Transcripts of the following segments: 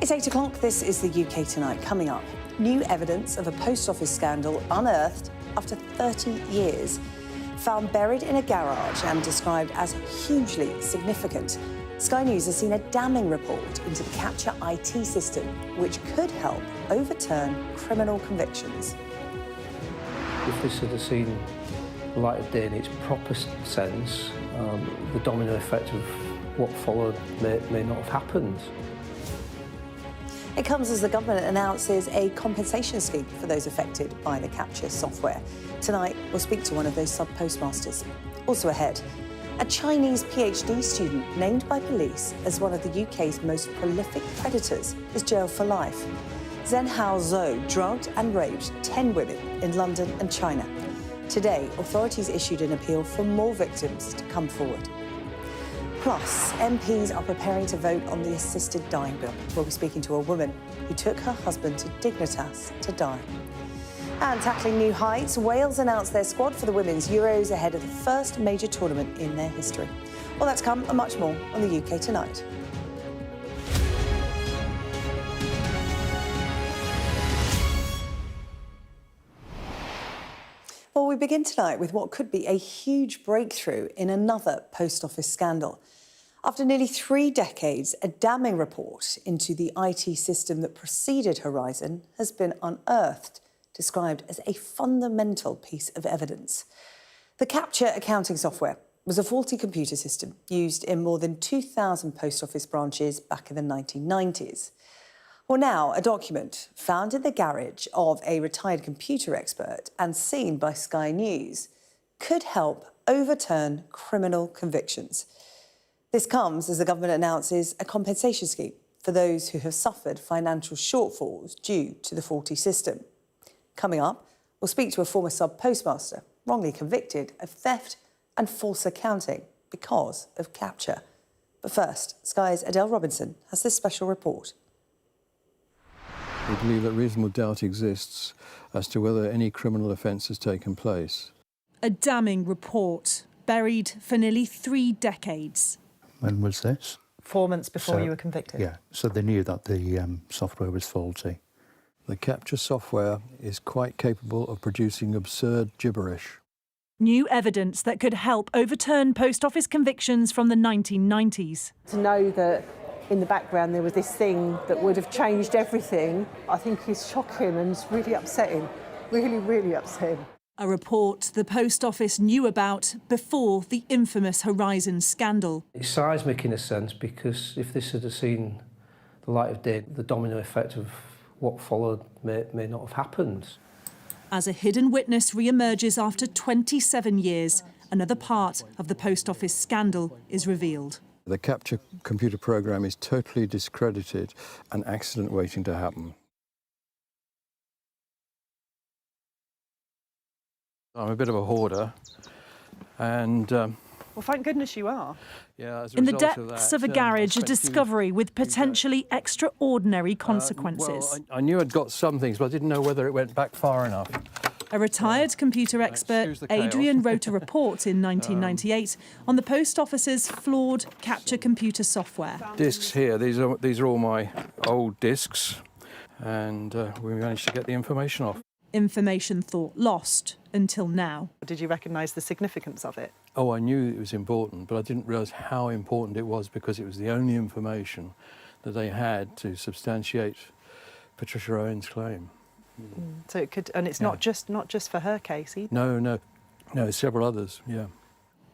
It's 8 o'clock. This is the UK Tonight. Coming up, new evidence of a post office scandal unearthed after 30 years. Found buried in a garage and described as hugely significant. Sky News has seen a damning report into the Capture IT system, which could help overturn criminal convictions. If this had seen the light of day in its proper sense, the domino effect of what followed may not have happened. It comes as the government announces a compensation scheme for those affected by the Capture software. Tonight, we'll speak to one of those sub-postmasters. Also ahead, a Chinese PhD student named by police as one of the UK's most prolific predators is jailed for life. Zhenhao Zhou drugged and raped 10 women in London and China. Today, authorities issued an appeal for more victims to come forward. Plus, MPs are preparing to vote on the assisted dying bill. We'll be speaking to a woman who took her husband to Dignitas to die. And tackling new heights, Wales announced their squad for the Women's Euros ahead of the first major tournament in their history. Well, that's come and much more on the UK Tonight. Well, we begin tonight with what could be a huge breakthrough in another post office scandal. After nearly 3 decades, a damning report into the IT system that preceded Horizon has been unearthed, described as a fundamental piece of evidence. The Capture accounting software was a faulty computer system used in more than 2,000 post office branches back in the 1990s. Well, now, a document found in the garage of a retired computer expert and seen by Sky News could help overturn criminal convictions. This comes as the government announces a compensation scheme for those who have suffered financial shortfalls due to the faulty system. Coming up, we'll speak to a former sub-postmaster wrongly convicted of theft and false accounting because of Capture. But first, Sky's Adele Robinson has this special report. We believe that reasonable doubt exists as to whether any criminal offence has taken place. A damning report, buried for nearly 3 decades. When was this? 4 months before you were convicted? Yeah, so they knew that the software was faulty. The Capture software is quite capable of producing absurd gibberish. New evidence that could help overturn post office convictions from the 1990s. To know that in the background there was this thing that would have changed everything, I think is shocking and it's really upsetting. Really, really upsetting. A report the post office knew about before the infamous Horizon scandal. It's seismic in a sense, because if this had seen the light of day, the domino effect of what followed may not have happened. As a hidden witness re-emerges after 27 years, another part of the post office scandal is revealed. The Capture computer program is totally discredited, an accident waiting to happen. I'm a bit of a hoarder, and Well, thank goodness you are. yeah, as a In the result of depths that, of a garage, a I spent discovery with potentially extraordinary consequences. Well, I knew I'd got some things, but I didn't know whether it went back far enough. A retired computer expert, excuse the chaos. Adrian, wrote a report in 1998 on the post office's flawed Capture computer software. Discs here, these are all my old discs, and we managed to get the information off. Information thought lost until now. Did you recognise the significance of it? Oh, I knew it was important, but I didn't realise how important it was, because it was the only information that they had to substantiate Patricia Owen's claim. So it could, and it's not just for her case either. No, several others, yeah.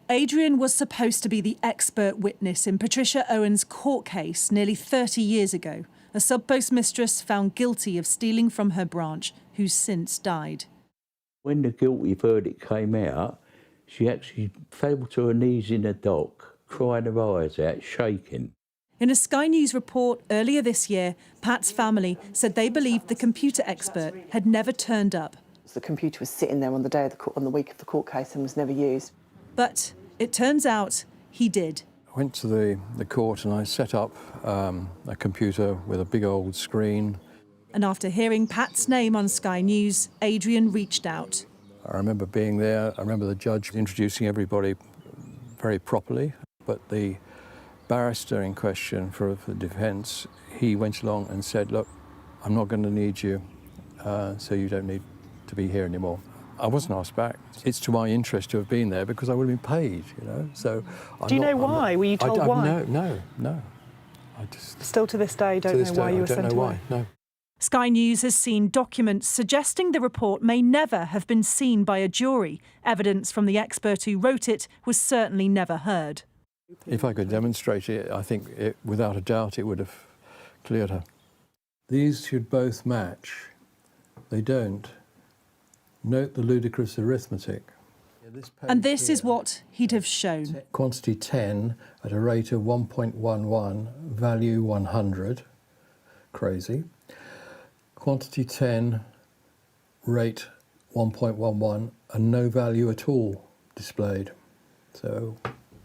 Adrian was supposed to be the expert witness in Patricia Owen's court case nearly 30 years ago, a sub-postmistress found guilty of stealing from her branch, who's since died. When the guilty verdict came out, she actually fell to her knees in the dock, crying her eyes out, shaking. In a Sky News report earlier this year, Pat's family said they believed the computer expert had never turned up. The computer was sitting there on the day of on the week of the court case and was never used. But it turns out he did. I went to the court and I set up a computer with a big old screen. And after hearing Pat's name on Sky News, Adrian reached out. I remember being there. I remember the judge introducing everybody very properly, but the barrister in question for the defence, he went along and said, look, I'm not going to need you, so you don't need to be here anymore. I wasn't asked back. It's to my interest to have been there because I would have been paid, you know. So Do you know why? Were you told why? No. I just Still to this day, don't know why you were sent away. No. Sky News has seen documents suggesting the report may never have been seen by a jury. Evidence from the expert who wrote it was certainly never heard. If I could demonstrate it, I think without a doubt it would have cleared her. These should both match. They don't. Note the ludicrous arithmetic. And this is what he'd have shown. Quantity 10 at a rate of 1.11, value 100. Crazy. Quantity 10, rate 1.11, and no value at all displayed. So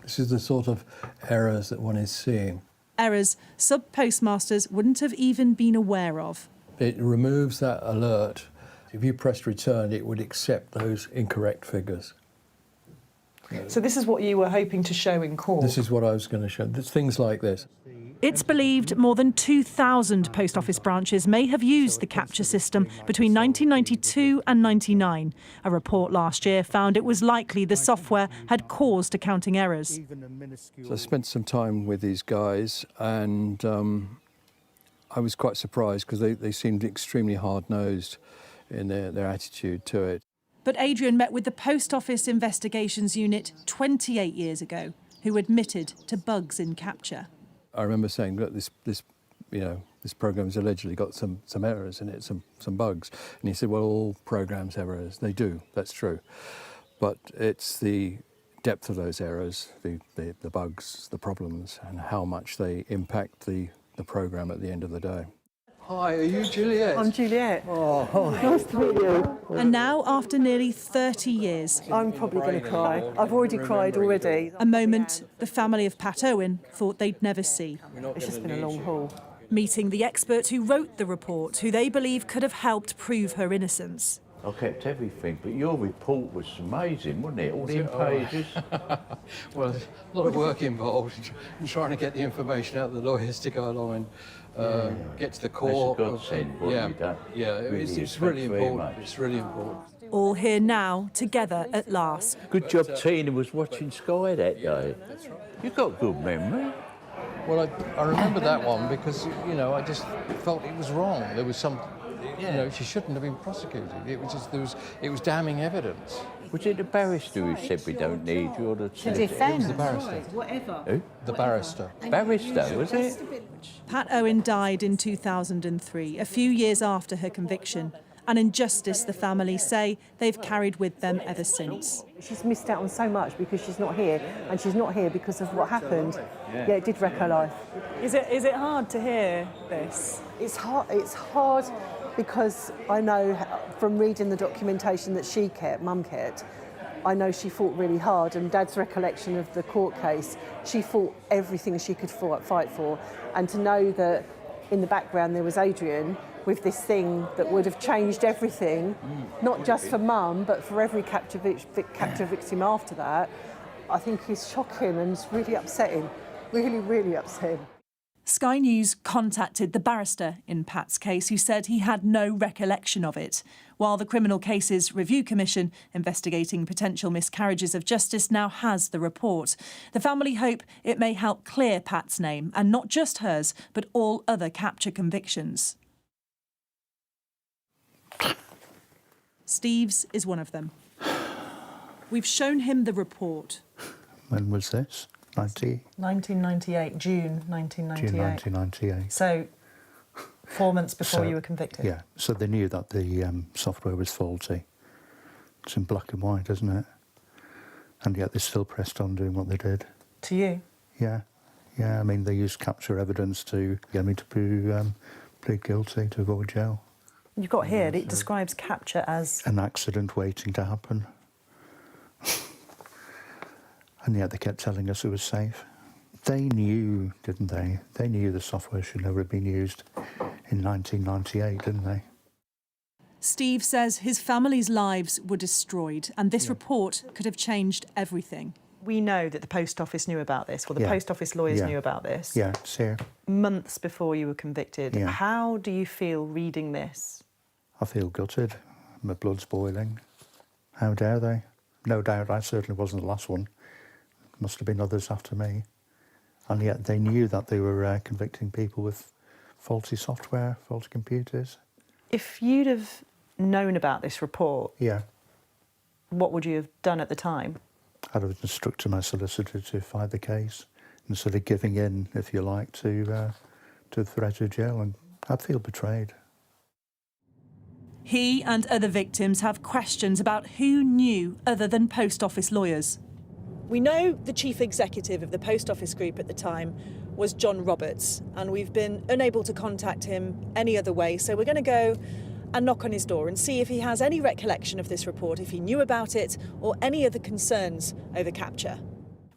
this is the sort of errors that one is seeing. Errors sub-postmasters wouldn't have even been aware of. It removes that alert. If you pressed return, it would accept those incorrect figures. So this is what you were hoping to show in court? This is what I was going to show. There's things like this. It's believed more than 2,000 post office branches may have used the capture system between 1992 and 99. A report last year found it was likely the software had caused accounting errors. So I spent some time with these guys, and I was quite surprised because they seemed extremely hard-nosed in their attitude to it. But Adrian met with the Post Office Investigations Unit 28 years ago, who admitted to bugs in capture. I remember saying, look, this program's allegedly got some errors in it, some bugs. And he said, well, all programs have errors. They do, that's true. But it's the depth of those errors, the bugs, the problems, and how much they impact the program at the end of the day. Hi, are you Juliet? I'm Juliet. Oh, hi. Nice to meet you. And now, after nearly 30 years, I'm probably going to cry. I've already cried already. a moment the family of Pat Owen thought they'd never see. It's just been a long haul. Meeting the expert who wrote the report, who they believe could have helped prove her innocence. I kept everything, but your report was amazing, wasn't it? All the pages. Well, there's a lot of work involved in trying to get the information out of the lawyers to go along and get to the core. That's a godsend, wasn't it? It's really important. It's really important. All here now, together at last. Good job Tina was watching Sky that day. That's right. You've got good memory. Well, I remember that one because, you know, I just felt it was wrong. There was some, you know, she shouldn't have been prosecuted. It was just, it was damning evidence. Was it the barrister who said we don't need you or the solicitor? It was the barrister. Whatever. Who? The barrister. Barrister, was it? Pat Owen died in 2003, a few years after her conviction. An injustice the family say they've carried with them ever since. She's missed out on so much because she's not here, and she's not here because of what happened. Yeah, it did wreck her life. Is it hard to hear this? It's hard because I know from reading the documentation that she kept, Mum kept, I know she fought really hard, and Dad's recollection of the court case, she fought everything she could fight for, and to know that in the background there was Adrian with this thing that would have changed everything, not just for Mum, but for every capture victim after that, I think is shocking and it's really upsetting. Really, really upsetting. Sky News contacted the barrister in Pat's case, who said he had no recollection of it, while the Criminal Cases Review Commission investigating potential miscarriages of justice now has the report. The family hope it may help clear Pat's name, and not just hers, but all other capture convictions. Steve's is one of them. We've shown him the report. When was this? 1998, June 1998. June 1998. So 4 months before you were convicted? Yeah, so they knew that the software was faulty. It's in black and white, isn't it? And yet they still pressed on doing what they did. To you? Yeah, I mean, they used capture evidence to get me to plead guilty to avoid jail. You've got here, it describes capture as... An accident waiting to happen. And yet they kept telling us it was safe. They knew, didn't they? They knew the software should never have been used in 1998, didn't they? Steve says his family's lives were destroyed, and this report could have changed everything. We know that the post office knew about this, or the post office lawyers knew about this. Yeah, it's here. Months before you were convicted. Yeah. How do you feel reading this? I feel gutted. My blood's boiling. How dare they? No doubt I certainly wasn't the last one. Must have been others after me. And yet they knew that they were convicting people with faulty software, faulty computers. If you'd have known about this report, what would you have done at the time? I'd have instructed my solicitor to fight the case instead of giving in, if you like, to the threat of jail, and I'd feel betrayed. He and other victims have questions about who knew other than post office lawyers. We know the chief executive of the post office group at the time was John Roberts, and we've been unable to contact him any other way, so we're going to go and knock on his door and see if he has any recollection of this report, if he knew about it, or any other concerns over capture.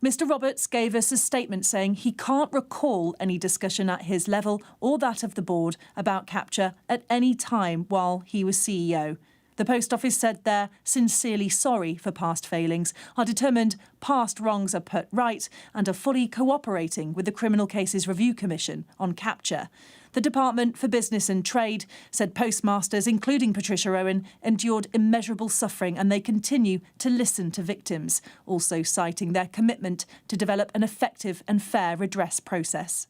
Mr. Roberts gave us a statement saying he can't recall any discussion at his level or that of the board about capture at any time while he was CEO. The Post Office said they're sincerely sorry for past failings, are determined past wrongs are put right, and are fully cooperating with the Criminal Cases Review Commission on capture. The Department for Business and Trade said postmasters, including Patricia Owen, endured immeasurable suffering and they continue to listen to victims, also citing their commitment to develop an effective and fair redress process.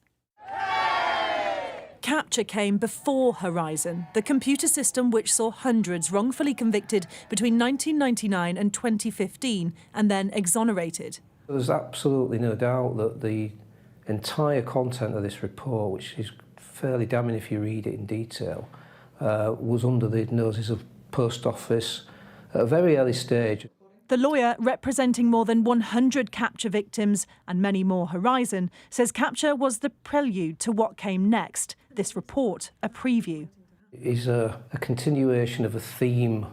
Capture came before Horizon, the computer system which saw hundreds wrongfully convicted between 1999 and 2015 and then exonerated. There's absolutely no doubt that the entire content of this report, which is fairly damning if you read it in detail, was under the noses of Post Office at a very early stage. The lawyer, representing more than 100 capture victims and many more Horizon, says capture was the prelude to what came next. This report, a preview. It is a continuation of a theme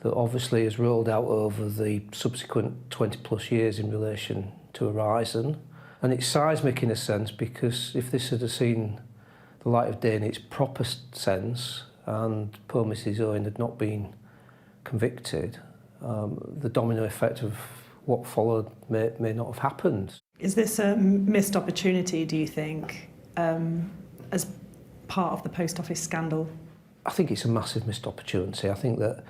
that obviously has rolled out over the subsequent 20+ years in relation to Horizon. And it's seismic in a sense, because if this had seen the light of day in its proper sense and poor Mrs Owen had not been convicted, the domino effect of what followed may not have happened. Is this a missed opportunity, do you think, as part of the Post Office scandal? I think it's a massive missed opportunity. I think that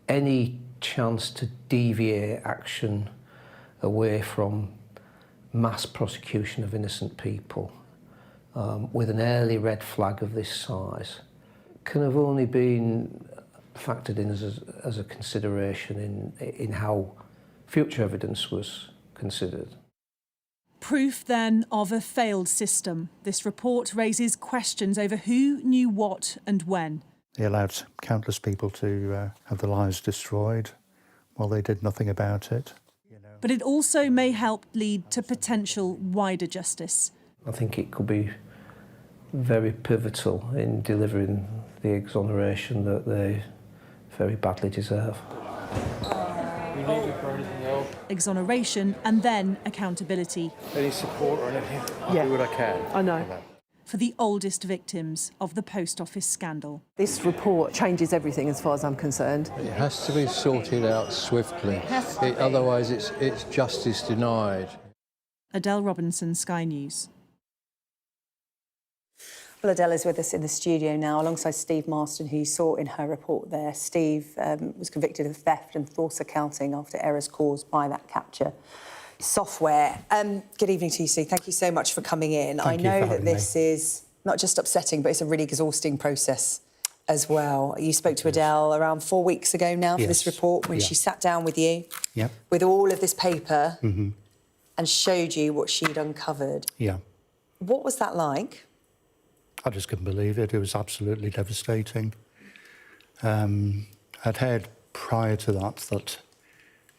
any chance to deviate action away from mass prosecution of innocent people with an early red flag of this size can have only been factored in as a consideration in how future evidence was considered. Proof, then, of a failed system. This report raises questions over who knew what and when. They allowed countless people to have their lives destroyed while they did nothing about it. But it also may help lead to potential wider justice. I think it could be very pivotal in delivering the exoneration that they very badly deserve. We need you for anything else. Exoneration and then accountability. Any support or anything? I'll do what I can. I know. For the oldest victims of the Post Office scandal. This report changes everything as far as I'm concerned. It has to be sorted out swiftly. Otherwise, it's justice denied. Adele Robinson, Sky News. Well, Adele is with us in the studio now, alongside Steve Marston, who you saw in her report there. Steve was convicted of theft and false accounting after errors caused by that capture software. Good evening to you, Steve. Thank you so much for coming in. I know that this is not just upsetting, but it's a really exhausting process as well. You spoke to Adele around 4 weeks ago now for this report, when she sat down with you with all of this paper and showed you what she'd uncovered. What was that like? I just couldn't believe it. It was absolutely devastating. I'd heard prior to that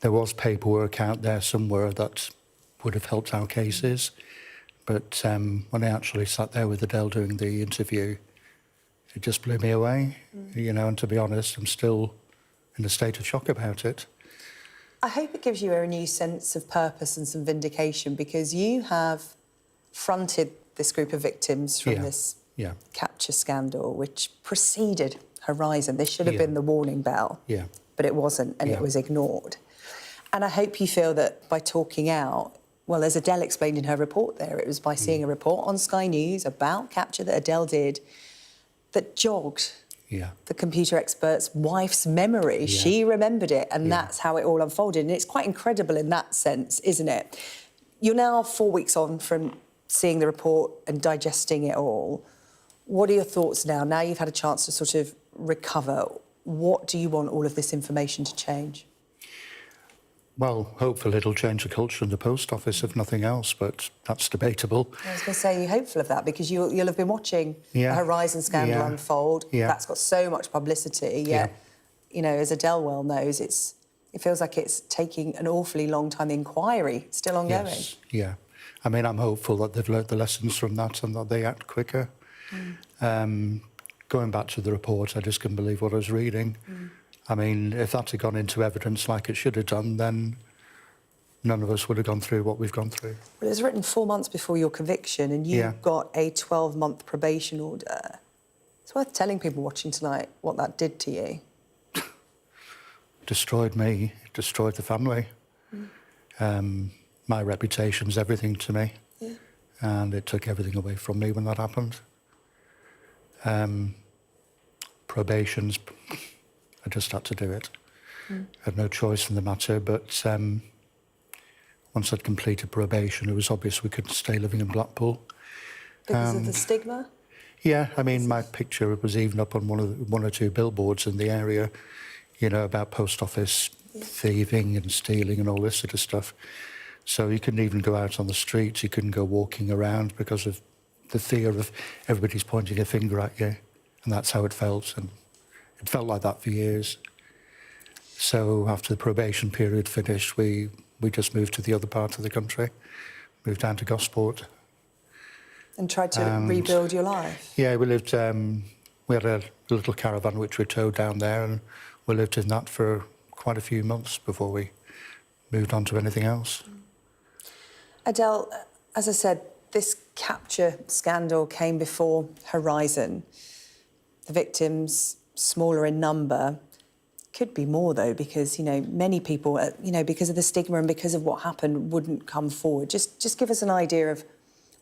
there was paperwork out there somewhere that would have helped our cases. But when I actually sat there with Adele doing the interview, it just blew me away. You know, and to be honest, I'm still in a state of shock about it. I hope it gives you a new sense of purpose and some vindication, because you have fronted this group of victims from this capture scandal, which preceded Horizon. This should have been the warning bell, but it wasn't, and it was ignored. And I hope you feel that by talking out, well, as Adele explained in her report there, it was by seeing a report on Sky News about capture that Adele did that jogged the computer expert's wife's memory. She remembered it, and that's how it all unfolded. And it's quite incredible in that sense, isn't it? You're now 4 weeks on from seeing the report and digesting it all. What are your thoughts now? Now you've had a chance to sort of recover. What do you want all of this information to change? Well, hopefully it'll change the culture in the post office, if nothing else, but that's debatable. I was going to say, you're hopeful of that because you'll have been watching the Horizon scandal unfold. That's got so much publicity, yet, you know, as Adele well knows, it feels like it's taking an awfully long time. The inquiry still ongoing. Yes, yeah. I mean, I'm hopeful that they've learnt the lessons from that and that they act quicker. Going back to the report, I just couldn't believe what I was reading. I mean, if that had gone into evidence like it should have done, then none of us would have gone through what we've gone through. Well, it was written 4 months before your conviction, and you got a 12-month probation order. It's worth telling people watching tonight what that did to you. Destroyed me, destroyed the family. My reputation's everything to me. And it took everything away from me when that happened. Probations, I just had to do it. I had no choice in the matter, but once I'd completed probation, it was obvious we couldn't stay living in Blackpool. Because of the stigma? Yeah, I mean, my picture was even up on one or two billboards in the area, you know, about post office thieving and stealing and all this sort of stuff. So you couldn't even go out on the streets, you couldn't go walking around because of the fear of everybody's pointing a finger at you. And that's how it felt, and it felt like that for years. So after the probation period finished, we just moved to the other part of the country, moved down to Gosport. And tried to rebuild your life? Yeah, we lived, we had a little caravan which we towed down there, and we lived in that for quite a few months before we moved on to anything else. Adele, as I said, this capture scandal came before Horizon. The victims, smaller in number, could be more though, because, you know, many people, you know, because of the stigma and because of what happened, wouldn't come forward. Just give us an idea of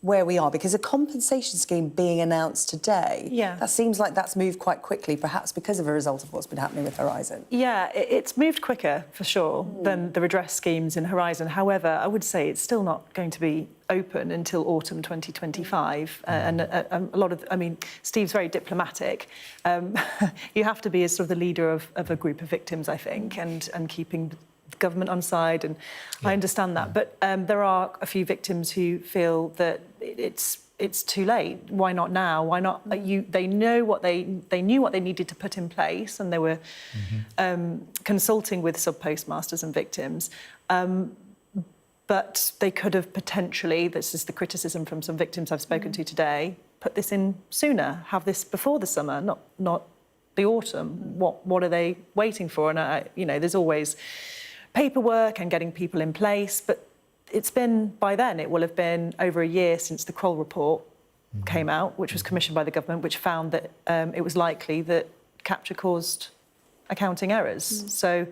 where we are, because a compensation scheme being announced today, that seems like that's moved quite quickly, perhaps because of a result of what's been happening with Horizon. Yeah, it's moved quicker, for sure, than the redress schemes in Horizon. However, I would say it's still not going to be open until autumn 2025. And a lot of, I mean, Steve's very diplomatic. You have to be as sort of the leader of a group of victims, I think, and keeping the government on side, and I understand that. But there are a few victims who feel that it's too late. Why not now? Why not? They knew what they needed to put in place, and they were consulting with sub-postmasters and victims. But they could have potentially, this is the criticism from some victims I've spoken to today, put this in sooner, have this before the summer, not the autumn. What are they waiting for? And you know, there's always paperwork and getting people in place, but it's been, by then, it will have been over a year since the Kroll report came out, which was commissioned by the government, which found that it was likely that capture caused accounting errors. So,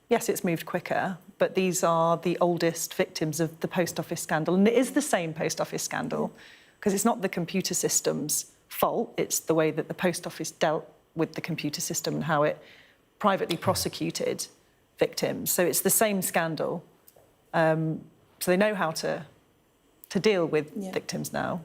yes, it's moved quicker, but these are the oldest victims of the post office scandal. And it is the same post office scandal, because it's not the computer system's fault, it's the way that the post office dealt with the computer system and how it privately prosecuted victims. So it's the same scandal. So they know how to deal with victims now.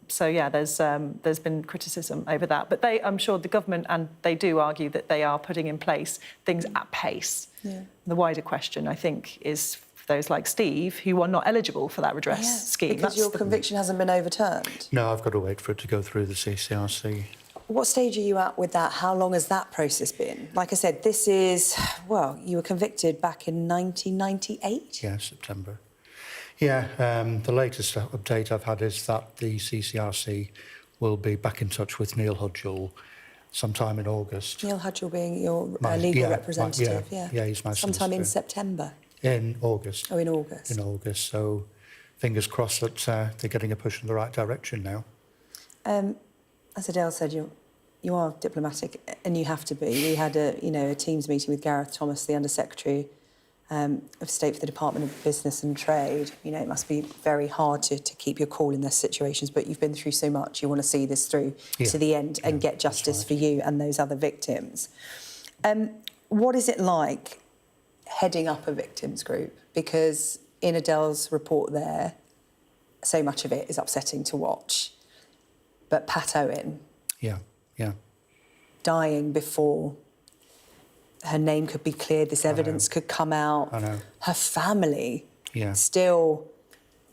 So yeah, there's been criticism over that, but I'm sure the government, and they do argue that they are putting in place things at pace. The wider question, I think, is for those like Steve who are not eligible for that redress scheme. Because your conviction hasn't been overturned. No, I've got to wait for it to go through the CCRC. What stage are you at with that? How long has that process been? Like I said, this is, well, you were convicted back in 1998? Yeah, September. Yeah, the latest update I've had is that the CCRC will be back in touch with Neil Hudgell sometime in August. Neil Hudgell being your legal representative, yeah, he's my sometime solicitor. in September? In August. Oh, in August. In August, so fingers crossed that they're getting a push in the right direction now. As Adele said, you are diplomatic, and you have to be. We had a Teams meeting with Gareth Thomas, the Under-Secretary, of State for the Department of Business and Trade. You know, it must be very hard to keep your cool in those situations, but you've been through so much, you want to see this through to the end and get justice for you and those other victims. What is it like heading up a victims group? Because in Adele's report there, so much of it is upsetting to watch. But Pat Owen... dying before her name could be cleared, this evidence could come out. I know. Her family still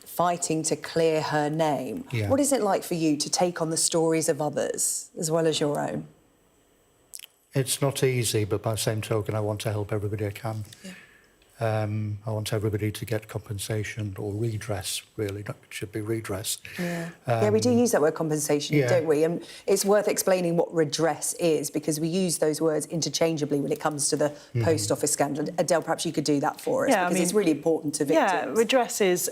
fighting to clear her name. What is it like for you to take on the stories of others as well as your own? It's not easy, but by the same token, I want to help everybody I can. I want everybody to get compensation or redress, really. It should be redress. We do use that word compensation, don't we? And it's worth explaining what redress is, because we use those words interchangeably when it comes to the post office scandal. Adele, perhaps you could do that for us, because it's really important to victims. Yeah, redress is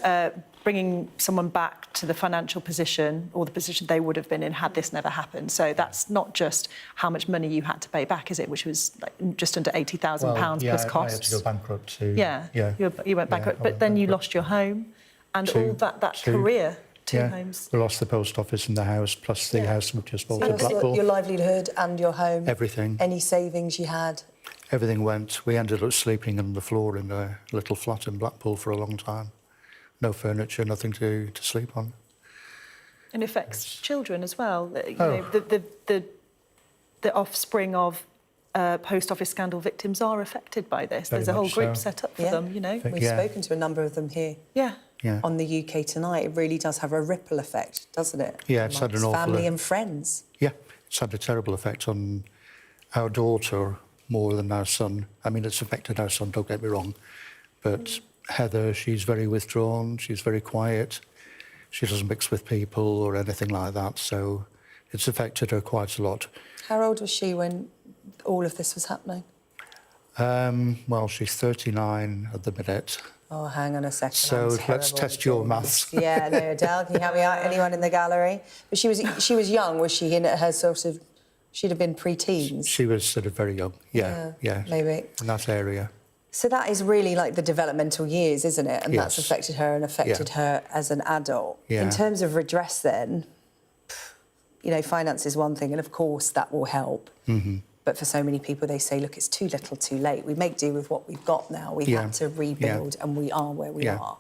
bringing someone back to the financial position or the position they would have been in had this never happened. So that's not just how much money you had to pay back, is it? Which was like just under £80,000 plus costs. I had to go bankrupt too. You went bankrupt, but then you lost your home and all that career. Two homes. We lost the post office and the house, plus the house we just bought in Blackpool. Your livelihood and your home. Everything. Any savings you had. Everything went. We ended up sleeping on the floor in a little flat in Blackpool for a long time. No furniture, nothing to sleep on. And affects children as well. You know, the offspring of post office scandal victims are affected by this. There's a whole group set up for them, you know. We've spoken to a number of them here. On the UK Tonight. It really does have a ripple effect, doesn't it? Yeah, it's had an awful... family and friends. Yeah, it's had a terrible effect on our daughter more than our son. I mean, it's affected our son, don't get me wrong, but Heather, she's very withdrawn, she's very quiet, she doesn't mix with people or anything like that, so it's affected her quite a lot. How old was she when all of this was happening? Well, she's 39 at the minute. Oh, hang on a second. So let's test your maths. Yeah, no, Adele, can you help me out? Anyone in the gallery? But she was young, was she? In her sort of, she'd have been pre-teens. She was sort of very young. Yeah. Maybe in that area. So that is really like the developmental years, isn't it? And that's affected her and affected her as an adult. In terms of redress, then, you know, finance is one thing, and of course that will help. But for so many people, they say, look, it's too little, too late. We make do with what we've got now. We've had to rebuild, and we are where we are.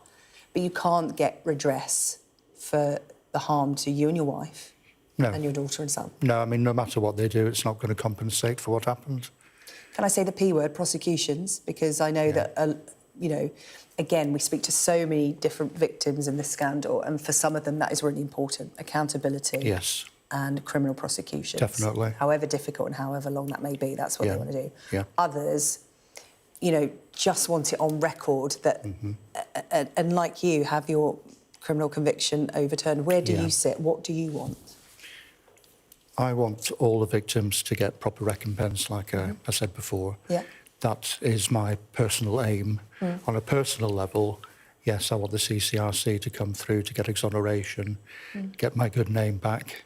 But you can't get redress for the harm to you and your wife and your daughter and son. No, I mean, no matter what they do, it's not going to compensate for what happened. Can I say the P word, prosecutions? Because I know that, you know, again, we speak to so many different victims in this scandal, and for some of them that is really important. Accountability. Yes. And criminal prosecutions. Definitely. However difficult and however long that may be, that's what they want to do. Yeah. Others, you know, just want it on record that, and like you, have your criminal conviction overturned. Where do you sit? What do you want? I want all the victims to get proper recompense, like I said before. Yeah. That is my personal aim. On a personal level, yes, I want the CCRC to come through to get exoneration, get my good name back.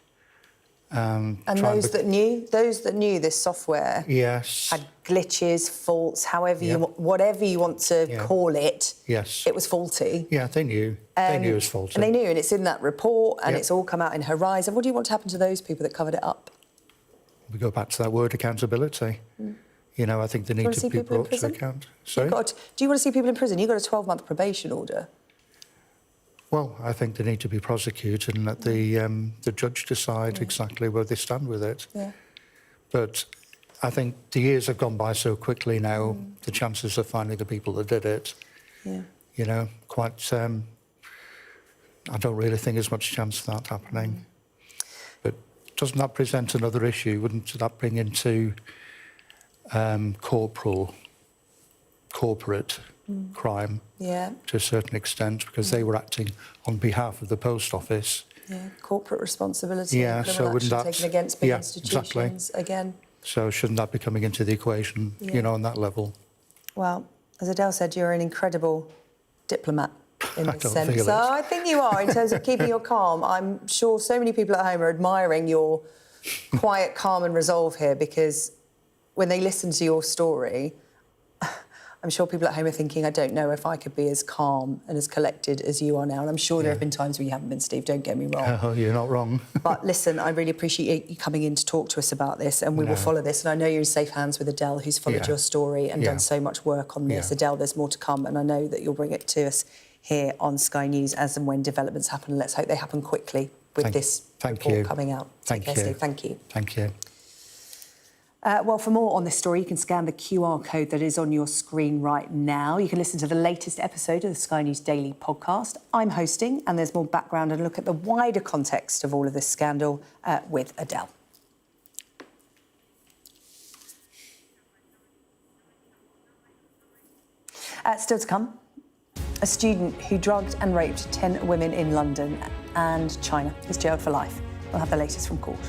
And those that knew this software had glitches, faults, however you whatever you want to call it. Yes. It was faulty. Yeah, they knew. They knew it was faulty. And they knew, and it's in that report, and it's all come out in Horizon. What do you want to happen to those people that covered it up? We go back to that word, accountability. You know, I think they need to be brought to account. Sorry? Do you want to see people in prison? You've got a 12-month probation order. Well, I think they need to be prosecuted and let the judge decide exactly where they stand with it. But I think the years have gone by so quickly now, the chances of finding the people that did it, you know, quite... I don't really think there's much chance of that happening. But doesn't that present another issue? Wouldn't that bring into corporate crime to a certain extent, because they were acting on behalf of the post office. Corporate responsibility. So wouldn't that taken against big institutions again? So shouldn't that be coming into the equation, you know, on that level? Well, as Adele said, you're an incredible diplomat in this sense. So I think you are, in terms of keeping your calm. I'm sure so many people at home are admiring your quiet, calm and resolve here, because when they listen to your story, I'm sure people at home are thinking, I don't know if I could be as calm and as collected as you are now. And I'm sure there have been times where you haven't been, Steve, don't get me wrong. Oh, you're not wrong. But listen, I really appreciate you coming in to talk to us about this, and we will follow this. And I know you're in safe hands with Adele, who's followed your story and done so much work on this. Adele, there's more to come, and I know that you'll bring it to us here on Sky News as and when developments happen. Let's hope they happen quickly with this report coming out. Thank you. Steve. Thank you. Thank you. Well, for more on this story, you can scan the QR code that is on your screen right now. You can listen to the latest episode of the Sky News Daily podcast. I'm hosting, and there's more background and a look at the wider context of all of this scandal with Adele. Still to come, a student who drugged and raped 10 women in London and China is jailed for life. We'll have the latest from court.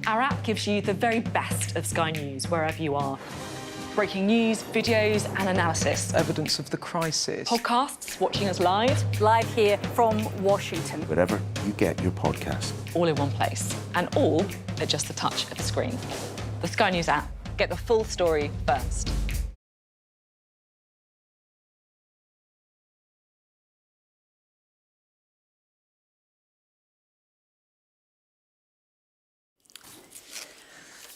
Our app gives you the very best of Sky News wherever you are. Breaking news, videos and analysis. Evidence of the crisis. Podcasts, watching us live. Live here from Washington. Wherever you get your podcast. All in one place. And all at just the touch of a screen. The Sky News app. Get the full story first.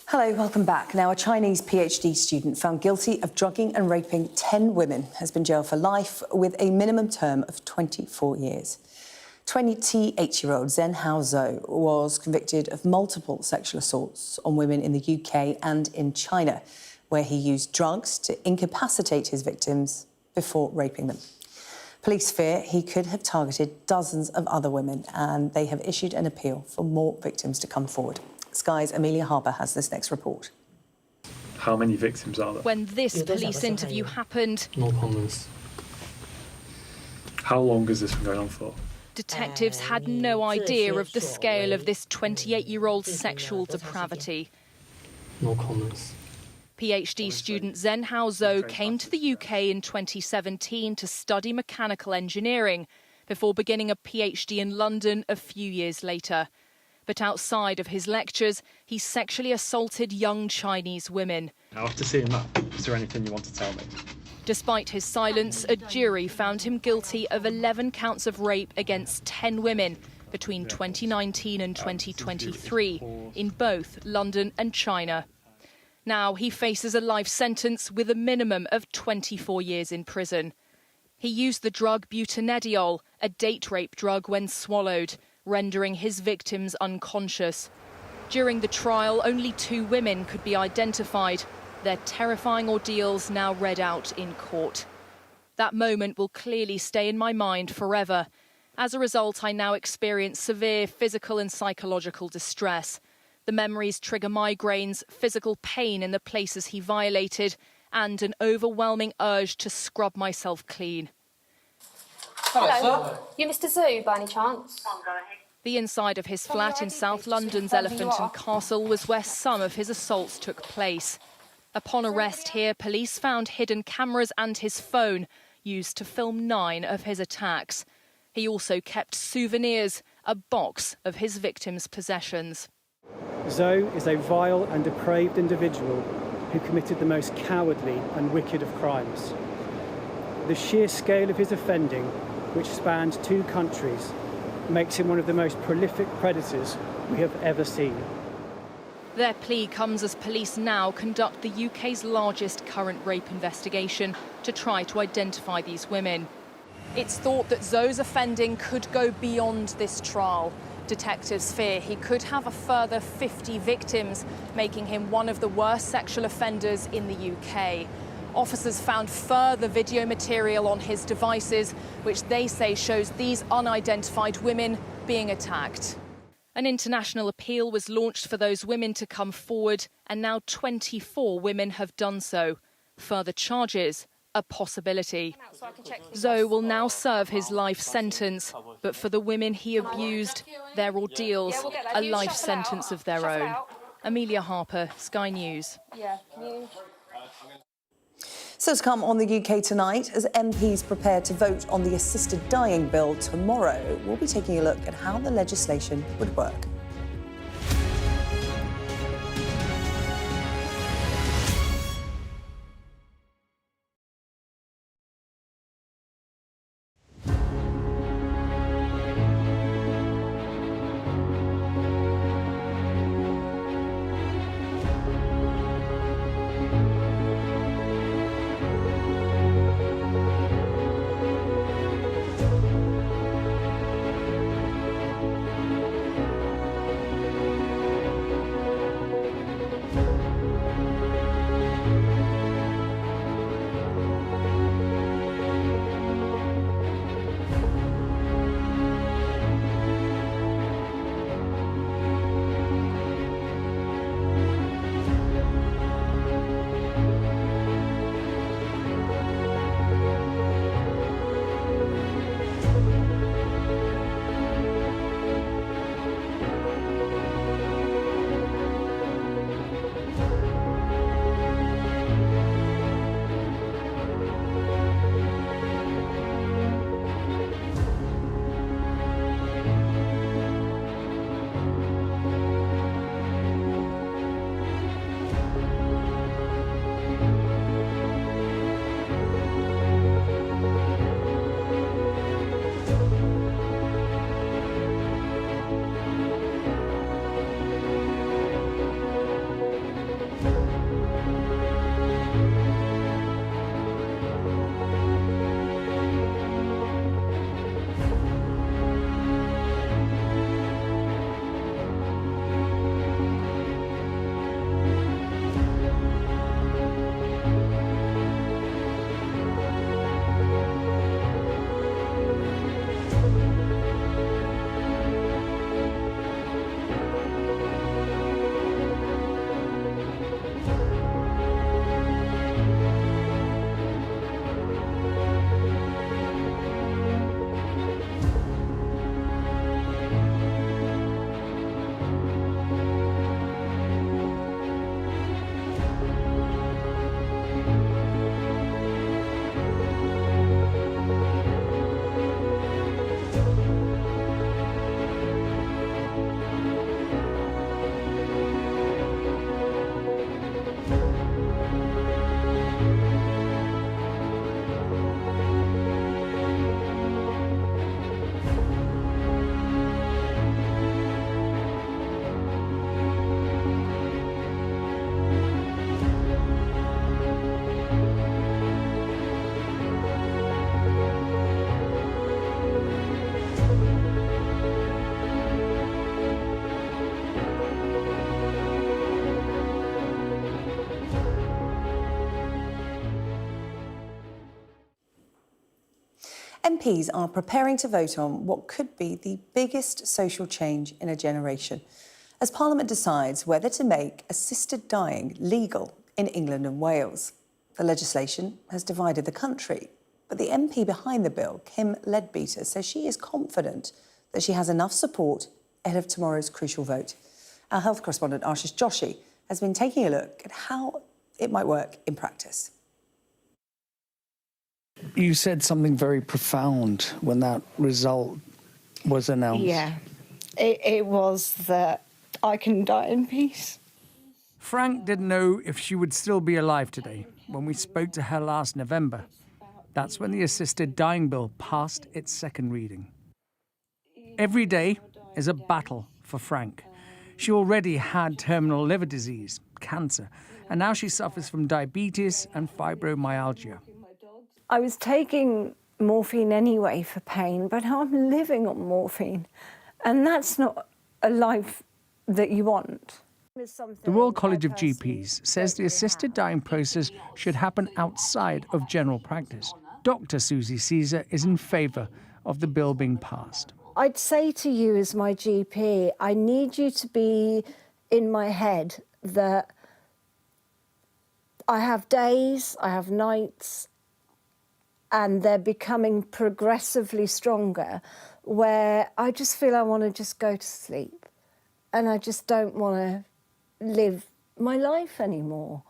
Hello, welcome back. Now, a Chinese PhD student found guilty of drugging and raping 10 women has been jailed for life with a minimum term of 24 years. 28-year-old Zhen Haozhou was convicted of multiple sexual assaults on women in the UK and in China, where he used drugs to incapacitate his victims before raping them. Police fear he could have targeted dozens of other women, and they have issued an appeal for more victims to come forward. Sky's Amelia Harbour has this next report. How many victims are there? When this police interview happened, no comments. How long has this been going on for? Detectives had no idea of the scale of this 28-year-old's sexual depravity. No comments. PhD student Zhen Haozhou came to the UK in 2017 to study mechanical engineering before beginning a PhD in London a few years later. But outside of his lectures, he sexually assaulted young Chinese women. Now, after seeing that, is there anything you want to tell me? Despite his silence, a jury found him guilty of 11 counts of rape against 10 women between 2019 and 2023 in both London and China. Now he faces a life sentence with a minimum of 24 years in prison. He used the drug butanediol, a date rape drug when swallowed, rendering his victims unconscious. During the trial, only 2 women could be identified, their terrifying ordeals now read out in court. That moment will clearly stay in my mind forever. As a result, I now experience severe physical and psychological distress. The memories trigger migraines, physical pain in the places he violated, and an overwhelming urge to scrub myself clean. Hello. You Mr. Zoo, by any chance? The inside of his flat in South London's Elephant and Castle was where some of his assaults took place. Upon arrest here, police found hidden cameras and his phone, used to film 9 of his attacks. He also kept souvenirs, a box of his victims' possessions. Zoe is a vile and depraved individual who committed the most cowardly and wicked of crimes. The sheer scale of his offending, which spanned 2 countries, makes him one of the most prolific predators we have ever seen. Their plea comes as police now conduct the UK's largest current rape investigation to try to identify these women. It's thought that Zoe's offending could go beyond this trial. Detectives fear he could have a further 50 victims, making him one of the worst sexual offenders in the UK. Officers found further video material on his devices, which they say shows these unidentified women being attacked. An international appeal was launched for those women to come forward, and now 24 women have done so. Further charges, a possibility. Zoe will now serve his life sentence, but for the women he abused, their ordeals, a life sentence of their own. Amelia Harper, Sky News. So to come on the UK tonight, as MPs prepare to vote on the assisted dying bill tomorrow, we'll be taking a look at how the legislation would work. MPs are preparing to vote on what could be the biggest social change in a generation, as Parliament decides whether to make assisted dying legal in England and Wales. The legislation has divided the country, but the MP behind the bill, Kim Leadbeater, says she is confident that she has enough support ahead of tomorrow's crucial vote. Our health correspondent, Ashish Joshi, has been taking a look at how it might work in practice. You said something very profound when that result was announced. Yeah, it was that I can die in peace. Frank didn't know if she would still be alive today when we spoke to her last November. That's when the assisted dying bill passed its second reading. Every day is a battle for Frank. She already had terminal liver disease, cancer, and now she suffers from diabetes and fibromyalgia. I was taking morphine anyway for pain, but I'm living on morphine, and that's not a life that you want. The Royal College of GPs says the assisted dying process should happen outside of general practice. Dr. Susie Caesar is in favour of the bill being passed. I'd say to you as my GP, I need you to be in my head that I have days, I have nights, and they're becoming progressively stronger, where I just feel I want to just go to sleep, and I just don't want to live my life anymore.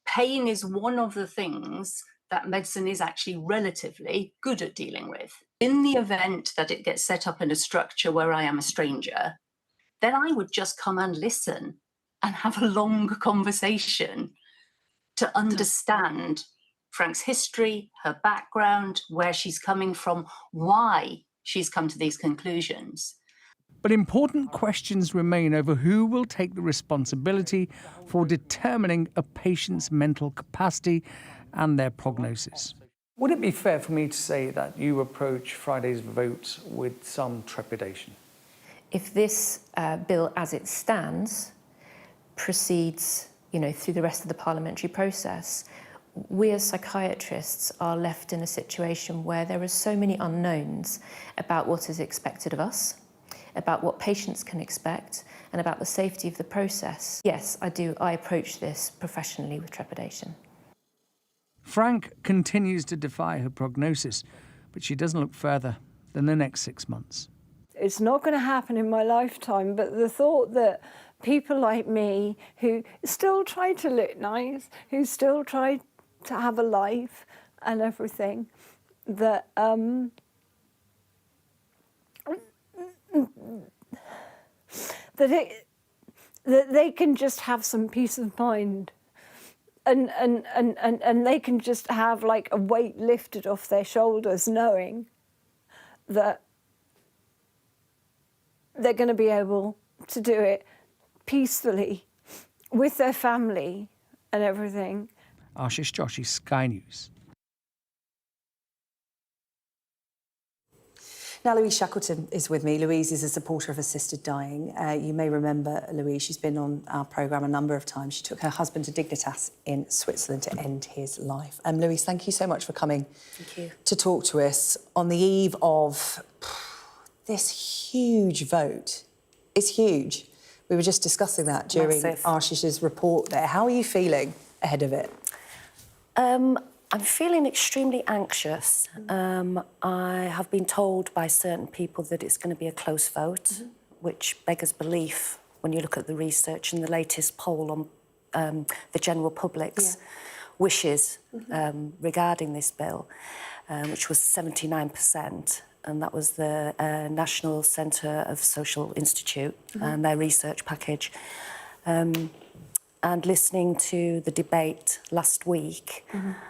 Pain is one of the things that medicine is actually relatively good at dealing with. In the event that it gets set up in a structure where I am a stranger, then I would just come and listen and have a long conversation to understand Frank's history, her background, where she's coming from, why she's come to these conclusions. But important questions remain over who will take the responsibility for determining a patient's mental capacity and their prognosis. Would it be fair for me to say that you approach Friday's vote with some trepidation? If this bill as it stands proceeds, through the rest of the parliamentary process, we as psychiatrists are left in a situation where there are so many unknowns about what is expected of us, about what patients can expect, and about the safety of the process. Yes, I do. I approach this professionally with trepidation. Frank continues to defy her prognosis, but she doesn't look further than the next 6 months. It's not going to happen in my lifetime, but the thought that people like me who still try to look nice, who still try to have a life and everything, that that they can just have some peace of mind, and they can just have like a weight lifted off their shoulders, knowing that they're going to be able to do it peacefully with their family and everything. Ashish Joshi, Sky News. Now, Louise Shackleton is with me. Louise is a supporter of assisted dying. You may remember Louise. She's been on our programme a number of times. She took her husband to Dignitas in Switzerland to end his life. Louise, thank you so much for coming to talk to us on the eve of this huge vote. It's huge. We were just discussing that during Ashish's report there. How are you feeling ahead of it? I'm feeling extremely anxious. I have been told by certain people that it's going to be a close vote, which beggars belief when you look at the research and the latest poll on the general public's wishes regarding this bill, which was 79%. And that was the National Centre of Social Institute and their research package. And listening to the debate last week.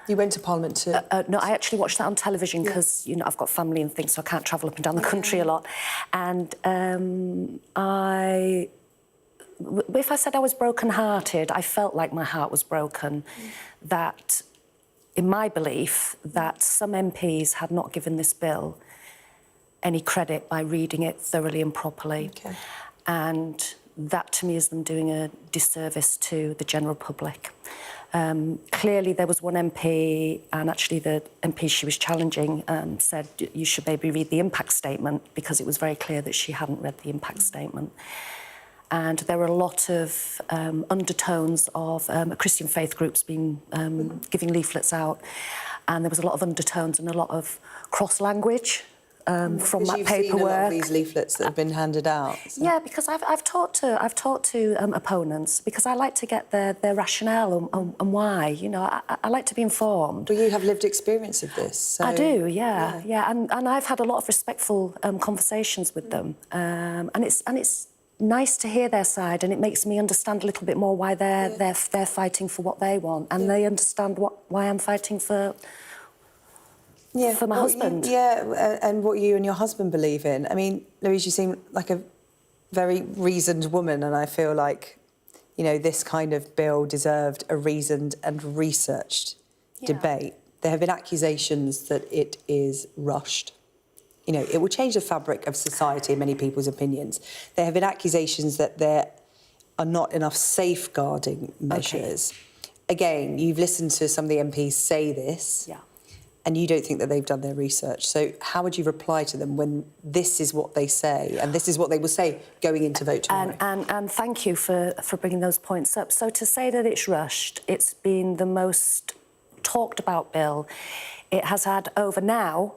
You went to Parliament to... no, I actually watched that on television because, I've got family and things, so I can't travel up and down the country a lot. And if I said I was broken-hearted, I felt like my heart was broken. That, in my belief, that some MPs had not given this bill any credit by reading it thoroughly and properly. And that, to me, is them doing a disservice to the general public. Clearly, there was one MP, and actually the MP she was challenging said you should maybe read the impact statement, because it was very clear that she hadn't read the impact statement. And there were a lot of undertones of Christian faith groups being giving leaflets out, and there was a lot of undertones and a lot of cross language from that you've paperwork. Seen a lot of these leaflets that have been handed out. So. Yeah, because I've talked to opponents, because I like to get their rationale and why. You know, I like to be informed. Well, you have lived experience of this. So... I do, yeah. And I've had a lot of respectful conversations with them, and it's nice to hear their side, and it makes me understand a little bit more why they're fighting for what they want, and they understand why I'm fighting for my husband. And what you and your husband believe in. I mean, Louise, you seem like a very reasoned woman, and I feel like, you know, this kind of bill deserved a reasoned and researched debate. There have been accusations that it is rushed. You know, it will change the fabric of society, in many people's opinions. There have been accusations that there are not enough safeguarding measures. Again, you've listened to some of the MPs say this, and you don't think that they've done their research. So how would you reply to them when this is what they say, and this is what they will say going into vote tomorrow? And thank you for bringing those points up. So to say that it's rushed, it's been the most talked about bill. It has had over now,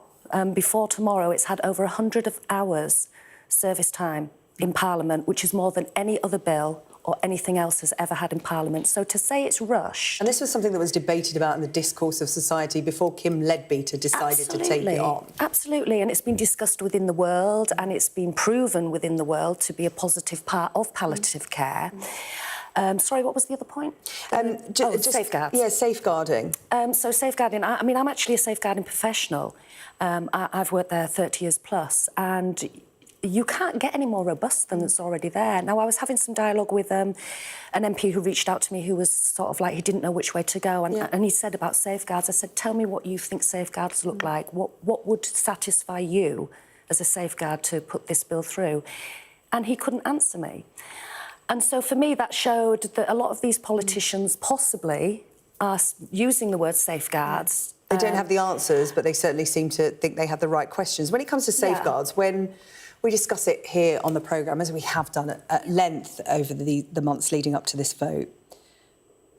before tomorrow, it's had over 100 hours service time in Parliament, which is more than any other bill or anything else has ever had in Parliament. So to say it's rushed... And this was something that was debated about in the discourse of society before Kim Leadbeater decided to take it on. Absolutely, and it's been discussed within the world, and it's been proven within the world to be a positive part of palliative care. Sorry, what was the other point? Safeguards. Yeah, safeguarding. So safeguarding, I mean, I'm actually a safeguarding professional. I've worked there 30 years plus, and you can't get any more robust than it's already there. Now, I was having some dialogue with an MP who reached out to me who was sort of like, he didn't know which way to go, and he said about safeguards, I said, tell me what you think safeguards look like. What would satisfy you as a safeguard to put this bill through? And he couldn't answer me. And so for me, that showed that a lot of these politicians possibly are using the word safeguards. They don't have the answers, but they certainly seem to think they have the right questions. When it comes to safeguards, when we discuss it here on the programme, as we have done at length over the months leading up to this vote,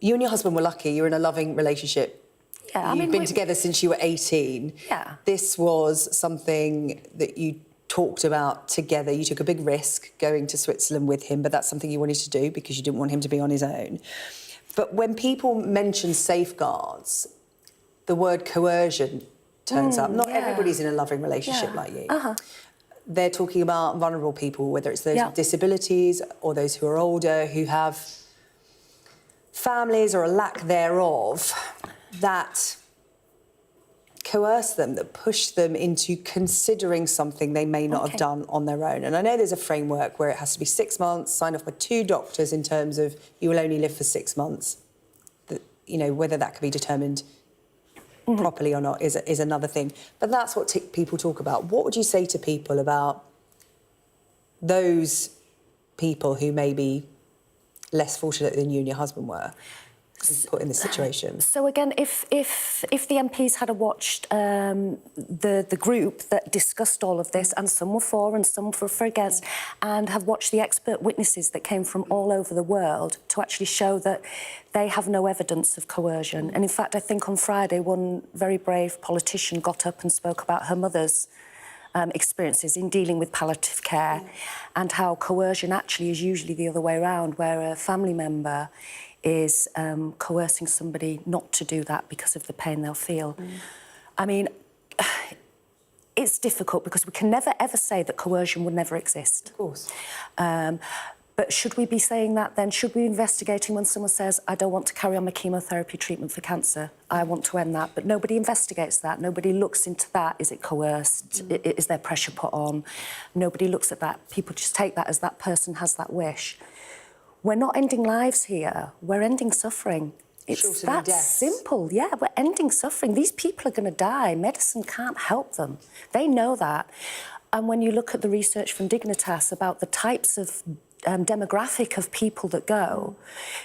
you and your husband were lucky. You were in a loving relationship. Yeah, You've been together since you were 18. Yeah. This was something that you talked about together. You took a big risk going to Switzerland with him, but that's something you wanted to do because you didn't want him to be on his own. But when people mention safeguards, the word coercion turns up. Not everybody's in a loving relationship like you. They're talking about vulnerable people, whether it's those with disabilities or those who are older, who have families or a lack thereof that coerce them, that push them into considering something they may not have done on their own. And I know there's a framework where it has to be 6 months, signed off by 2 doctors in terms of you will only live for 6 months. That, you know, whether that can be determined properly or not is another thing. But that's what people talk about. What would you say to people about those people who may be less fortunate than you and your husband were put in this situation? So again, if the MPs had watched the group that discussed all of this, and some were for and some were for against, and have watched the expert witnesses that came from all over the world to actually show that they have no evidence of coercion. And in fact, I think on Friday, one very brave politician got up and spoke about her mother's experiences in dealing with palliative care, and how coercion actually is usually the other way around, where a family member is coercing somebody not to do that because of the pain they'll feel. I mean, it's difficult because we can never, ever say that coercion would never exist. Of course. But should we be saying that then? Should we be investigating when someone says, I don't want to carry on my chemotherapy treatment for cancer, I want to end that? But nobody investigates that. Nobody looks into that. Is it coerced? Is there pressure put on? Nobody looks at that. People just take that as that person has that wish. We're not ending lives here. We're ending suffering. It's that simple. Yeah, we're ending suffering. These people are going to die. Medicine can't help them. They know that. And when you look at the research from Dignitas about the types of demographic of people that go,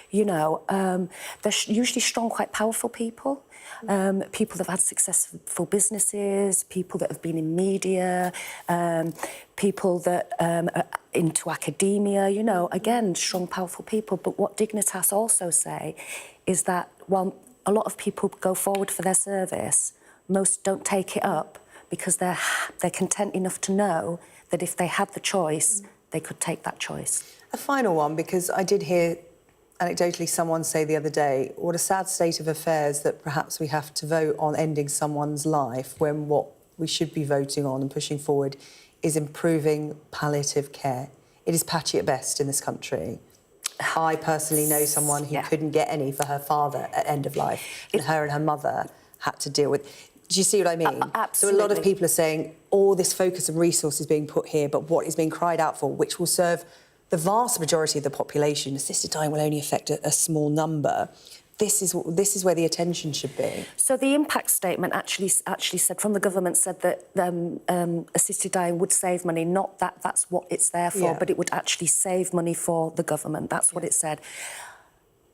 you know, they're usually strong, quite powerful people. People that have had successful businesses, people that have been in media, people that are into academia, you know, again, strong, powerful people. But what Dignitas also say is that while a lot of people go forward for their service, most don't take it up because they're content enough to know that if they had the choice, they could take that choice. A final one, because I did hear anecdotally someone say the other day, what a sad state of affairs that perhaps we have to vote on ending someone's life when what we should be voting on and pushing forward is improving palliative care. It is patchy at best in this country. I personally know someone who couldn't get any for her father at end of life, and her and her mother had to deal with. Do you see what I mean? Absolutely. So a lot of people are saying all this focus and resources being put here, but what is being cried out for, which will serve the vast majority of the population. Assisted dying will only affect a small number. This is where the attention should be. So the impact statement actually said, from the government, said that assisted dying would save money, not that that's what it's there for, but it would actually save money for the government. That's what it said.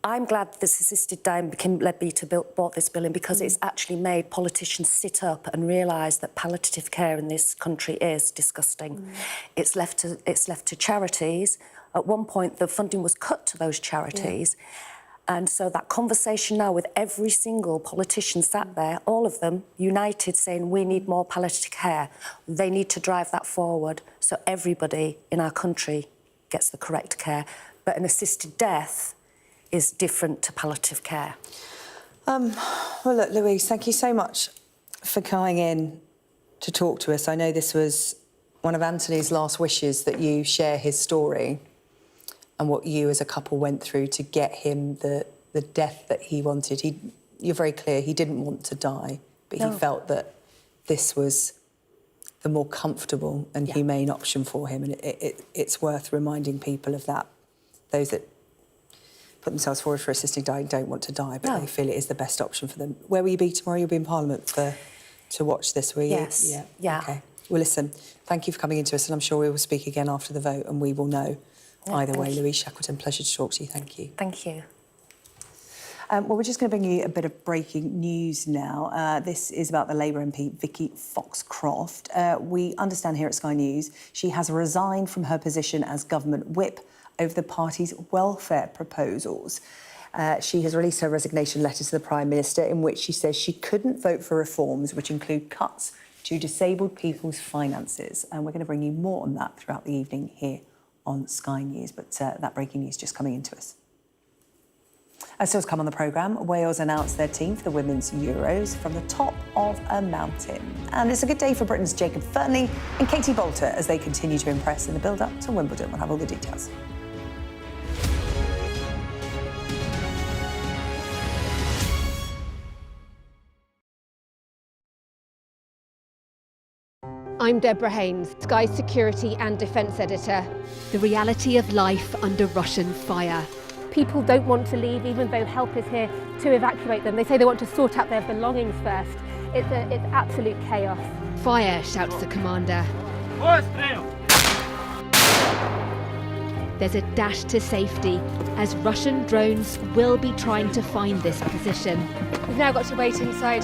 I'm glad this assisted dying led me to brought this bill in, because it's actually made politicians sit up and realise that palliative care in this country is disgusting. It's left to charities. At one point, the funding was cut to those charities. And so that conversation now with every single politician sat there, all of them united, saying we need more palliative care. They need to drive that forward so everybody in our country gets the correct care. But an assisted death is different to palliative care. Well, look, Louise, thank you so much for coming in to talk to us. I know this was one of Anthony's last wishes, that you share his story and what you as a couple went through to get him the death that he wanted. You're very clear, he didn't want to die, but he felt that this was the more comfortable and humane option for him, and it's worth reminding people of that. Those that put themselves forward for assisted dying don't want to die, but they feel it is the best option for them. Where will you be tomorrow? You'll be in Parliament to watch this, will you? Yes. Yeah. OK. Well, listen, thank you for coming into us, and I'm sure we will speak again after the vote, and we will know either way. Louise Shackleton, pleasure to talk to you. Thank you. Thank you. Well, we're just going to bring you a bit of breaking news now. This is about the Labour MP, Vicky Foxcroft. We understand here at Sky News she has resigned from her position as government whip over the party's welfare proposals. She has released her resignation letter to the Prime Minister, in which she says she couldn't vote for reforms which include cuts to disabled people's finances. And we're going to bring you more on that throughout the evening here on Sky News. But that breaking news just coming into us. Still to come on the programme, Wales announced their team for the Women's Euros from the top of a mountain. And it's a good day for Britain's Jacob Fernley and Katie Bolter as they continue to impress in the build-up to Wimbledon. We'll have all the details. I'm Deborah Haynes, Sky Security and Defence Editor. The reality of life under Russian fire. People don't want to leave, even though help is here to evacuate them. They say they want to sort out their belongings first. It's absolute chaos. Fire, shouts the commander. There's a dash to safety as Russian drones will be trying to find this position. We've now got to wait inside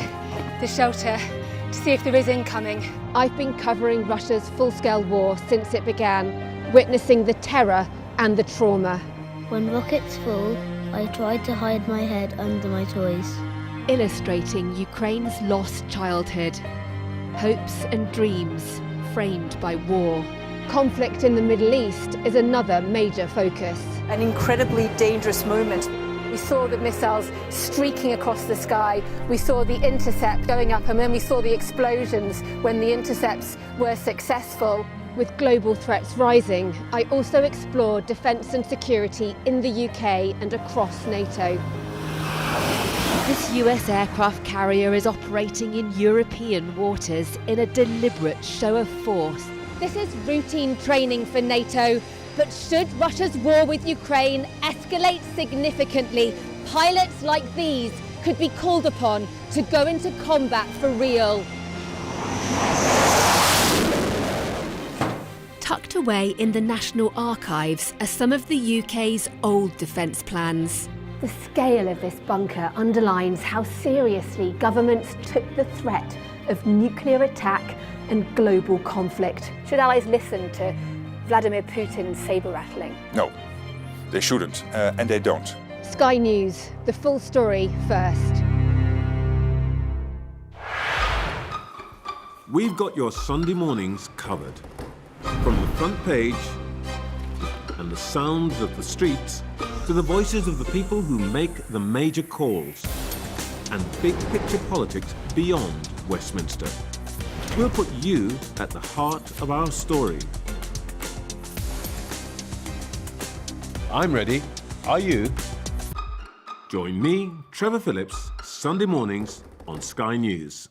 the shelter to see if there is incoming. I've been covering Russia's full-scale war since it began, witnessing the terror and the trauma. When rockets fall, I try to hide my head under my toys. Illustrating Ukraine's lost childhood. Hopes and dreams framed by war. Conflict in the Middle East is another major focus. An incredibly dangerous moment. We saw the missiles streaking across the sky. We saw the intercept going up, and then we saw the explosions when the intercepts were successful. With global threats rising, I also explored defence and security in the UK and across NATO. This US aircraft carrier is operating in European waters in a deliberate show of force. This is routine training for NATO, but should Russia's war with Ukraine escalate significantly, pilots like these could be called upon to go into combat for real. tucked away in the National Archives are some of the UK's old defence plans. The scale of this bunker underlines how seriously governments took the threat of nuclear attack and global conflict. Should allies listen to Vladimir Putin's sabre-rattling? No, they shouldn't, and they don't. Sky News, the full story first. We've got your Sunday mornings covered. From the front page and the sounds of the streets to the voices of the people who make the major calls and big picture politics beyond Westminster. We'll put you at the heart of our story. I'm ready. Are you? Join me, Trevor Phillips, Sunday mornings on Sky News.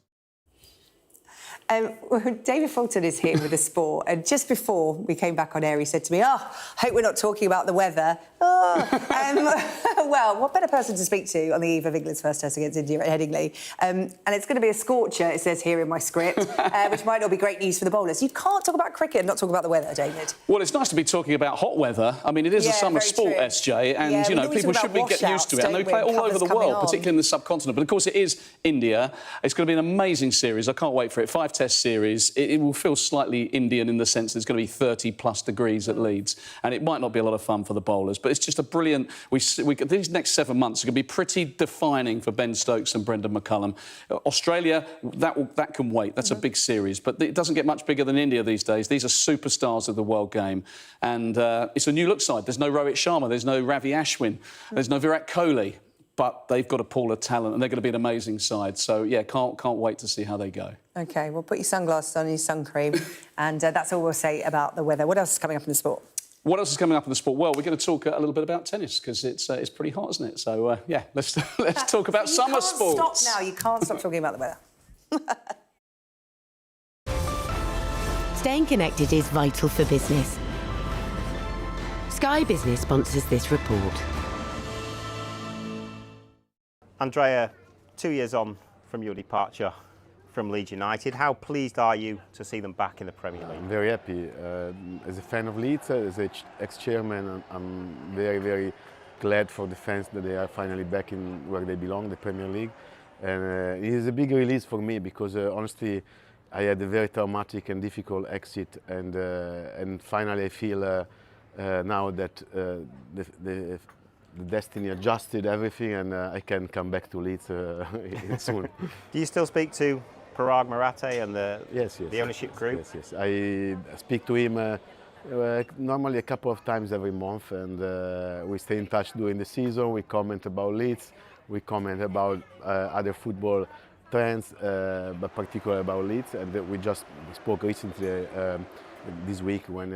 David Fulton is here with the sport, and just before we came back on air, he said to me, hope we're not talking about the weather. Well, what better person to speak to on the eve of England's first test against India at Headingley? And it's going to be a scorcher, it says here in my script, which might not be great news for the bowlers. You can't talk about cricket and not talk about the weather, David. Well, it's nice to be talking about hot weather. I mean, it is a summer sport, true. SJ, and, you know, people should be getting used to it. And they play it all over the world, particularly in the subcontinent. But, of course, it is India. It's going to be an amazing series. I can't wait for it. 5-test series. It will feel slightly Indian in the sense there's going to be 30+ degrees at Leeds, and it might not be a lot of fun for the bowlers, but it's just a brilliant... these next 7 months are going to be pretty defining for Ben Stokes and Brendan McCullum. Australia, that can wait. That's a big series, but it doesn't get much bigger than India these days. These are superstars of the world game, and it's a new look side. There's no Rohit Sharma, there's no Ravi Ashwin, there's no Virat Kohli, but they've got a pool of talent, and they're going to be an amazing side. So, yeah, can't wait to see how they go. OK, well, put your sunglasses on and your sun cream, and that's all we'll say about the weather. What else is coming up in the sport? What else is coming up in the sport? Well, we're going to talk a little bit about tennis, because it's pretty hot, isn't it? So, yeah, let's talk about summer sports. You can't stop now. You can't stop talking about the weather. Staying connected is vital for business. Sky Business sponsors this report. Andrea, 2 years on from your departure from Leeds United, how pleased are you to see them back in the Premier League? I'm very happy. As a fan of Leeds, as an ex-chairman, I'm very, very glad for the fans that they are finally back in where they belong, the Premier League. And it is a big release for me because, honestly, I had a very traumatic and difficult exit, and finally I feel now that the destiny adjusted everything, and I can come back to Leeds soon. Do you still speak to Parag Marathe and the ownership group? Yes. I speak to him normally a couple of times every month, and we stay in touch during the season. We comment about Leeds, we comment about other football trends, but particularly about Leeds. And we just spoke recently this week when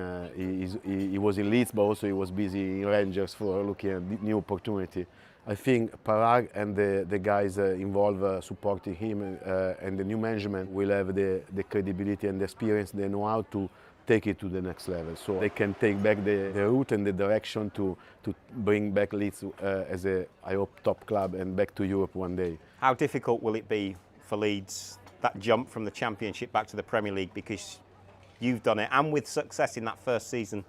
he was in Leeds, but also he was busy in Rangers for looking at new opportunity. I think Parag and the guys involved supporting him and the new management will have the credibility and the experience, they know how to take it to the next level. So they can take back the route and the direction to bring back Leeds as a, I hope, top club and back to Europe one day. How difficult will it be for Leeds, that jump from the Championship back to the Premier League, because you've done it, and with success in that first season?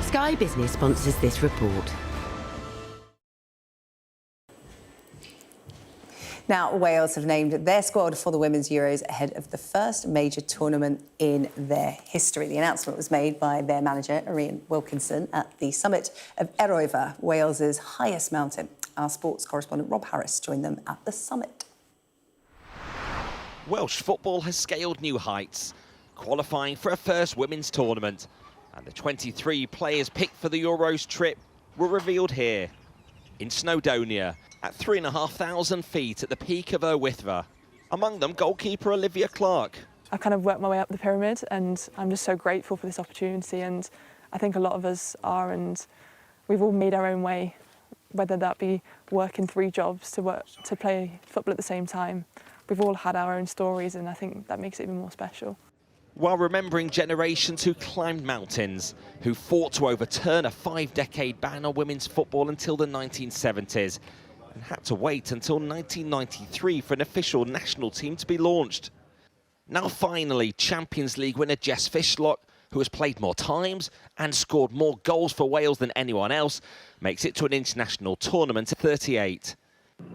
Sky Business sponsors this report. Now, Wales have named their squad for the Women's Euros ahead of the first major tournament in their history. The announcement was made by their manager, Ian Wilkinson, at the summit of Eroiva, Wales's highest mountain. Our sports correspondent Rob Harris joined them at the summit. Welsh football has scaled new heights, qualifying for a first women's tournament. And the 23 players picked for the Euros trip were revealed here, in Snowdonia, at 3,500 feet at the peak of Erythra. Among them, goalkeeper Olivia Clark. I kind of worked my way up the pyramid, and I'm just so grateful for this opportunity, and I think a lot of us are, and we've all made our own way, whether that be working 3 jobs to play football at the same time. We've all had our own stories, and I think that makes it even more special. While remembering generations who climbed mountains, who fought to overturn a 5-decade ban on women's football until the 1970s, and had to wait until 1993 for an official national team to be launched. Now finally, Champions League winner Jess Fishlock, who has played more times and scored more goals for Wales than anyone else, makes it to an international tournament at 38.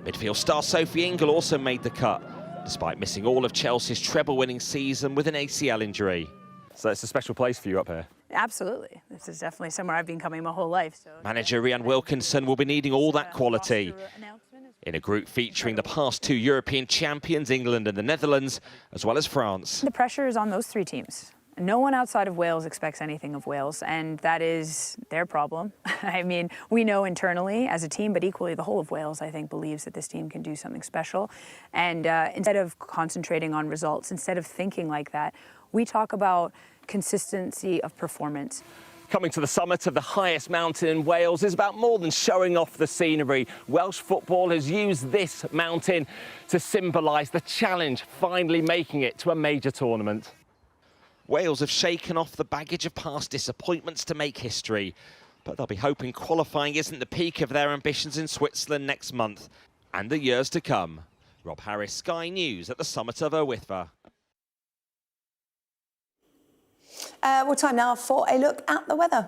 Midfield star Sophie Ingle also made the cut, despite missing all of Chelsea's treble-winning season with an ACL injury. So it's a special place for you up here? Absolutely. This is definitely somewhere I've been coming my whole life. So. Manager Rhian Wilkinson will be needing all that quality. In a group featuring the past two European champions, England and the Netherlands, as well as France. The pressure is on those three teams. No one outside of Wales expects anything of Wales, and that is their problem. I mean, we know internally as a team, but equally the whole of Wales, I think, believes that this team can do something special. And instead of concentrating on results, instead of thinking like that, we talk about consistency of performance. Coming to the summit of the highest mountain in Wales is about more than showing off the scenery. Welsh football has used this mountain to symbolise the challenge, finally making it to a major tournament. Wales have shaken off the baggage of past disappointments to make history, but they'll be hoping qualifying isn't the peak of their ambitions in Switzerland next month and the years to come. Rob Harris, Sky News at the summit of Owitha. Time now for a look at the weather.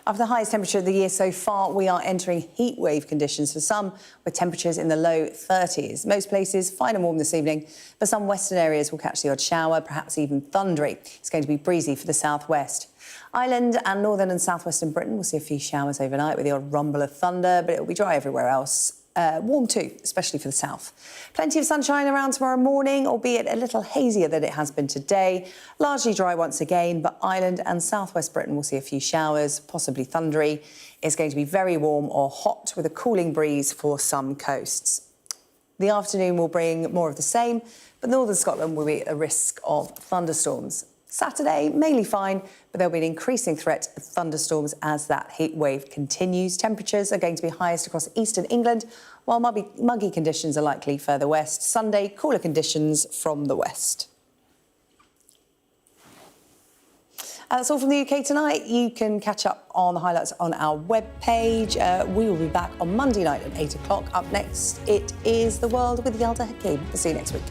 After the highest temperature of the year so far, we are entering heat wave conditions for some, with temperatures in the low 30s. Most places fine and warm this evening, but some western areas will catch the odd shower, perhaps even thundery. It's going to be breezy for the southwest. Ireland and northern and southwestern Britain will see a few showers overnight with the odd rumble of thunder, but it will be dry everywhere else. Warm too, especially for the south. Plenty of sunshine around tomorrow morning, albeit a little hazier than it has been today. Largely dry once again, but Ireland and southwest Britain will see a few showers, possibly thundery. It's going to be very warm or hot with a cooling breeze for some coasts. The afternoon will bring more of the same, but northern Scotland will be at a risk of thunderstorms. Saturday, mainly fine, but there'll be an increasing threat of thunderstorms as that heat wave continues. Temperatures are going to be highest across eastern England, while muggy conditions are likely further west. Sunday, cooler conditions from the west. That's all from the UK tonight. You can catch up on the highlights on our webpage. We will be back on Monday night at 8 o'clock. Up next, it is The World with Yalda Hakim. We'll see you next week.